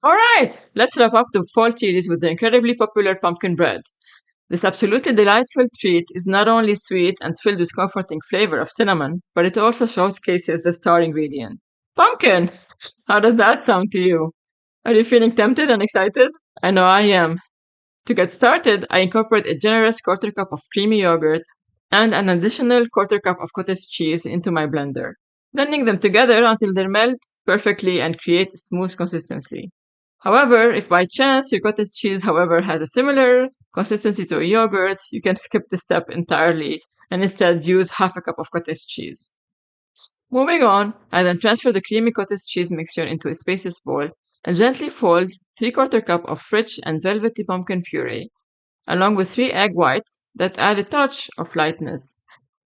Alright, let's wrap up the fall series with the incredibly popular pumpkin bread. This absolutely delightful treat is not only sweet and filled with comforting flavor of cinnamon, but it also showcases the star ingredient. Pumpkin! How does that sound to you? Are you feeling tempted and excited? I know I am. To get started, I incorporate a generous quarter cup of creamy yogurt and an additional quarter cup of cottage cheese into my blender, blending them together until they melt perfectly and create a smooth consistency. However, if by chance your cottage cheese, however, has a similar consistency to a yogurt, you can skip this step entirely and instead use half a cup of cottage cheese. Moving on, I then transfer the creamy cottage cheese mixture into a spacious bowl and gently fold 3/4 cup of rich and velvety pumpkin puree, along with 3 egg whites that add a touch of lightness,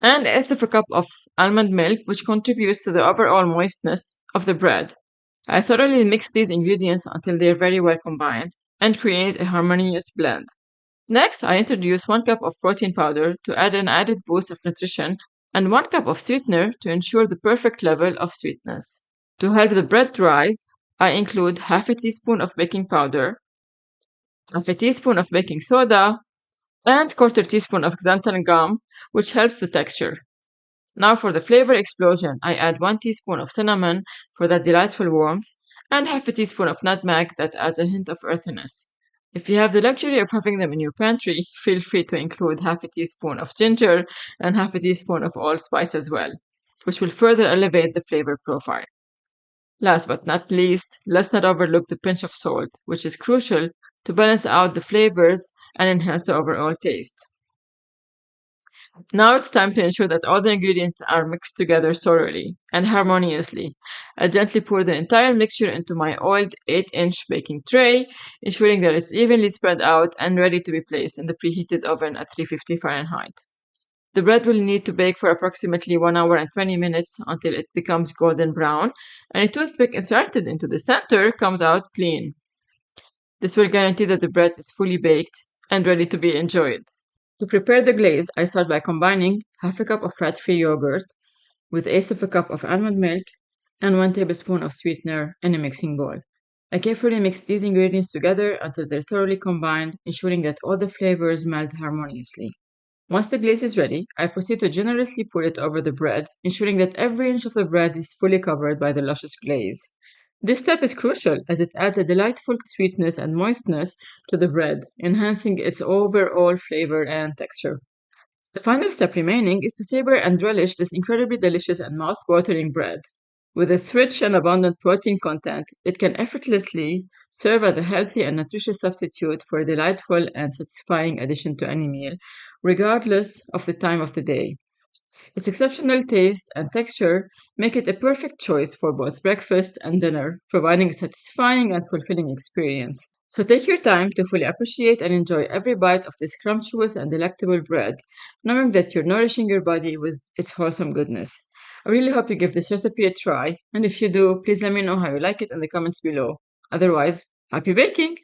and 1/8 of a cup of almond milk, which contributes to the overall moistness of the bread. I thoroughly mix these ingredients until they are very well combined and create a harmonious blend. Next, I introduce 1 cup of protein powder to add an added boost of nutrition and 1 cup of sweetener to ensure the perfect level of sweetness. To help the bread rise, I include half a teaspoon of baking powder, half a teaspoon of baking soda, and quarter teaspoon of xanthan gum, which helps the texture. Now for the flavor explosion, I add 1 teaspoon of cinnamon for that delightful warmth, and half a teaspoon of nutmeg that adds a hint of earthiness. If you have the luxury of having them in your pantry, feel free to include half a teaspoon of ginger and half a teaspoon of allspice as well, which will further elevate the flavor profile. Last but not least, let's not overlook the pinch of salt, which is crucial to balance out the flavors and enhance the overall taste. Now it's time to ensure that all the ingredients are mixed together thoroughly and harmoniously. I gently pour the entire mixture into my oiled 8-inch baking tray, ensuring that it's evenly spread out and ready to be placed in the preheated oven at 350 Fahrenheit. The bread will need to bake for approximately 1 hour and 20 minutes until it becomes golden brown, and a toothpick inserted into the center comes out clean. This will guarantee that the bread is fully baked and ready to be enjoyed. To prepare the glaze, I start by combining half a cup of fat-free yogurt with 1/8 of a cup of almond milk and 1 tablespoon of sweetener in a mixing bowl. I carefully mix these ingredients together until they're thoroughly combined, ensuring that all the flavors meld harmoniously. Once the glaze is ready, I proceed to generously pour it over the bread, ensuring that every inch of the bread is fully covered by the luscious glaze. This step is crucial as it adds a delightful sweetness and moistness to the bread, enhancing its overall flavor and texture. The final step remaining is to savor and relish this incredibly delicious and mouth-watering bread. With its rich and abundant protein content, it can effortlessly serve as a healthy and nutritious substitute for a delightful and satisfying addition to any meal, regardless of the time of the day. Its exceptional taste and texture make it a perfect choice for both breakfast and dinner, providing a satisfying and fulfilling experience. So take your time to fully appreciate and enjoy every bite of this scrumptious and delectable bread, knowing that you're nourishing your body with its wholesome goodness. I really hope you give this recipe a try, and if you do, please let me know how you like it in the comments below. Otherwise, happy baking!